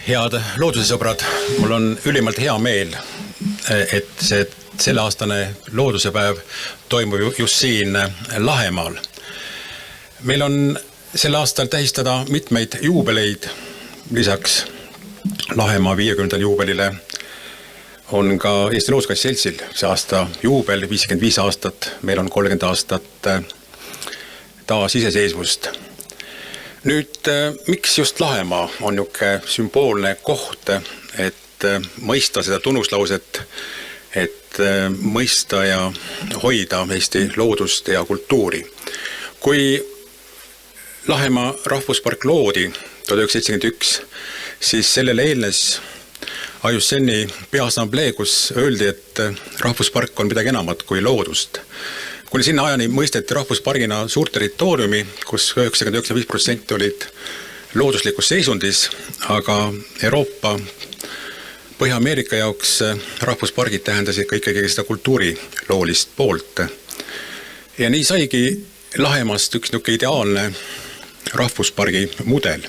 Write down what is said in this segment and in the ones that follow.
Head loodusesõbrad, mul on ülimalt hea meel, et selle aastane loodusepäev toimub just siin Lahemaal. Meil on sel aastal tähistada mitmeid juubeleid, lisaks Lahemaa 50. juubelile on ka Eesti Looduskaitse Seltsil see aasta juubel, 55 aastat, meil on 30 aastat taasiseseisvust. Nüüd, miks just Lahemaa on niisugune sümboolne koht, et mõista seda tunnuslauset, et mõista ja hoida Eesti loodust ja kultuuri. Kui Lahemaa rahvuspark loodi 1971, siis sellele eelnes IUCN-i peaassamblee, kus öeldi, et rahvuspark on midagi enamat kui loodust. Kuni sinna ajani mõisteti rahvuspargina suur territooriumi, kus 99% olid looduslikus seisundis, aga Euroopa, Põhja-Ameerika jaoks rahvuspargid tähendasid ka ikkagi seda kultuuriloolist poolt. Ja nii saigi Lahemaast üks niisugune ideaalne rahvuspargi mudel.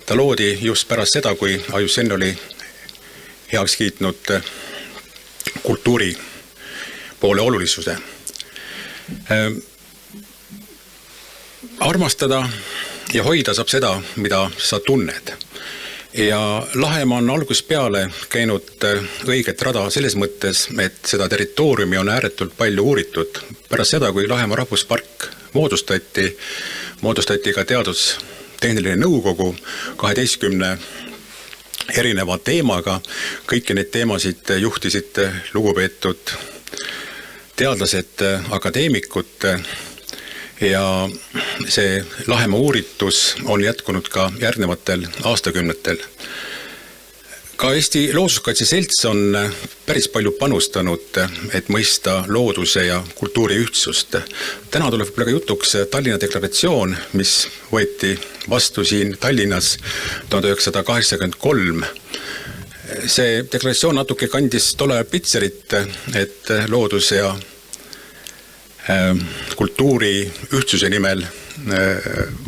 Ta loodi just pärast seda, kui IUCN oli heaks kiitnud kultuuri poole olulisuse. Armastada ja hoida saab seda, mida sa tunned. Ja Lahemaa on algusest peale käinud õiget rada selles mõttes, et seda territooriumi on ääretult palju uuritud. Pärast seda, kui Lahemaa rahvuspark moodustati ka teadustehniline nõukogu 12 erineva teemaga. Kõiki neid teemasid juhtisid lugupeetud teadlased, akadeemikud ja see Lahemaa uuritus on jätkunud ka järgnevatel aastakümnetel. Ka Eesti Looduskaitse Selts on päris palju panustanud, et mõista looduse ja kultuuri ühtsust. Täna tuleb ka jutuks Tallinna deklaratsioon, mis võeti vastu siin Tallinnas 1983. See deklaratsioon natuke kandis tolle pitserit, et looduse ja kultuuri ühtsuse nimel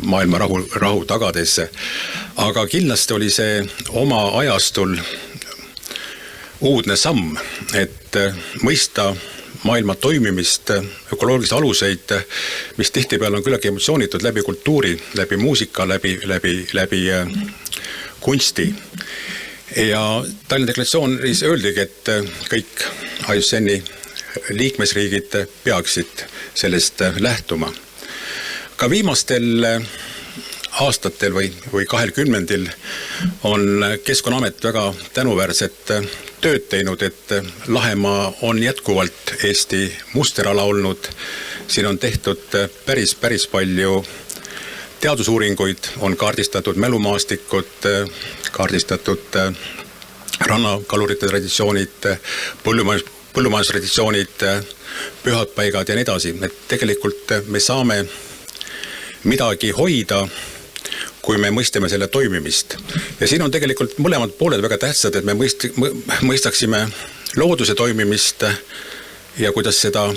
maailma rahu tagades. Aga kindlasti oli see oma ajastul uudne samm, et mõista maailma toimimist, ökoloogilisi aluseid, mis tihtipeale on küllagi emotsioonitud läbi kultuuri, läbi muusika, läbi kunsti. Ja Tallinna deklaratsioonis öeldigi, et kõik IUCN-i liikmesriigid peaksid sellest lähtuma. Ka viimastel aastatel või 20 on Keskkonnaamet väga tänuväärset tööd teinud, et Lahemaa on jätkuvalt Eesti musterala olnud. Siin on tehtud päris palju teadusuuringuid, on kaardistatud mälumaastikud, kaardistatud rannakalurite traditsioonid, põllumajandustraditsioonid, pühadpaigad ja nii edasi. Et tegelikult me saame midagi hoida, kui me mõistame selle toimimist. Ja siin on tegelikult mõlemad pooled väga tähtsad, et me mõistaksime looduse toimimist ja kuidas seda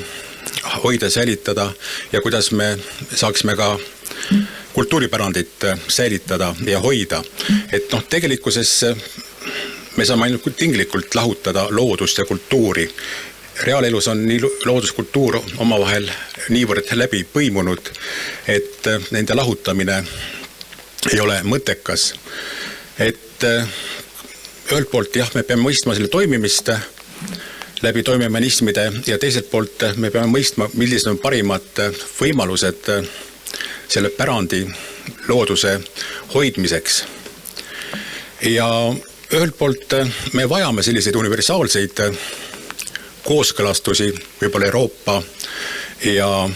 hoida, säilitada ja kuidas me saaksime ka kultuuripärandit säilitada ja hoida. Et tegelikkuses me saame ainult tinglikult lahutada loodust ja kultuuri. Reaalelus on nii looduskultuur omavahel niivõrd läbi põimunud, et nende lahutamine ei ole mõttekas. Et ühelt poolt me peame mõistma selle toimimist läbi toimemehhanismide ja teiselt poolt me peame mõistma, millised on parimad võimalused selle pärandi looduse hoidmiseks. Ja ühelt poolt me vajame selliseid universaalseid kooskõlastusi, võib-olla Euroopa ja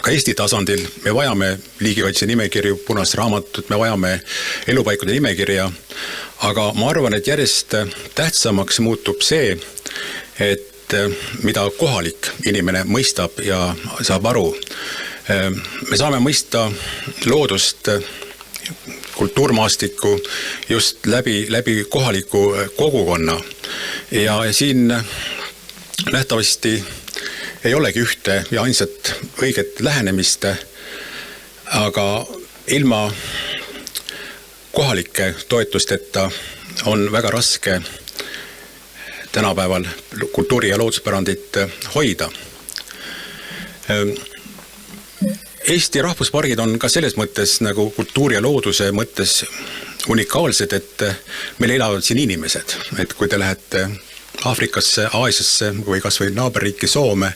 ka Eesti tasandil. Me vajame liigikaitse nimekirju, punast raamatut, me vajame elupaikude nimekirja, aga ma arvan, et järjest tähtsamaks muutub see, et mida kohalik inimene mõistab ja saab aru. Me saame mõista loodust, kultuurmaastikku just läbi kohaliku kogukonna ja siin nähtavasti ei olegi ühte ja ainsat õiget lähenemist, aga ilma kohalike toetusteta on väga raske tänapäeval kultuuri- ja looduspärandit hoida. Eesti rahvuspargid on ka selles mõttes nagu kultuuri ja looduse mõttes unikaalsed, et meil elavad siin inimesed. Et kui te lähete Aafrikasse, Aasiasse või kas või naaberriiki Soome,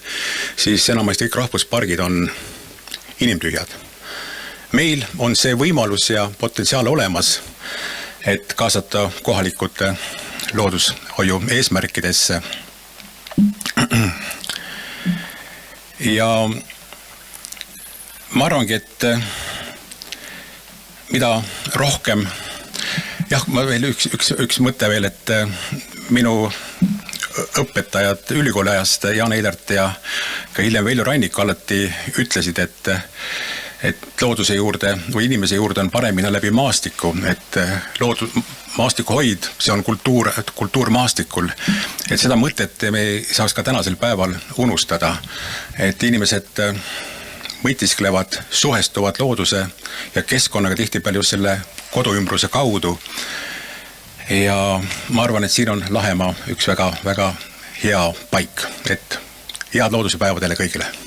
siis enamasti kõik rahvuspargid on inimtühjad. Meil on see võimalus ja potentsiaal olemas, et kaasata kohalikud loodushoiu eesmärkidesse. Ja ma arvangi, et mida rohkem, ma veel üks mõte veel, et minu õpetajad ülikooli ajast Jaan Eilert ja ka hiljem Veljo Rannik alati ütlesid, et looduse juurde või inimese juurde on parem minna läbi maastiku, et maastiku hoid, see on kultuur maastikul. Et seda mõtet me ei saaks ka tänasel päeval unustada, et inimesed mõtisklevad, suhestuvad looduse ja keskkonnaga tihtipeale just selle koduümbruse kaudu. Ja ma arvan, et siin on Lahemaa üks väga hea paik, et head looduse päeva teile kõigile.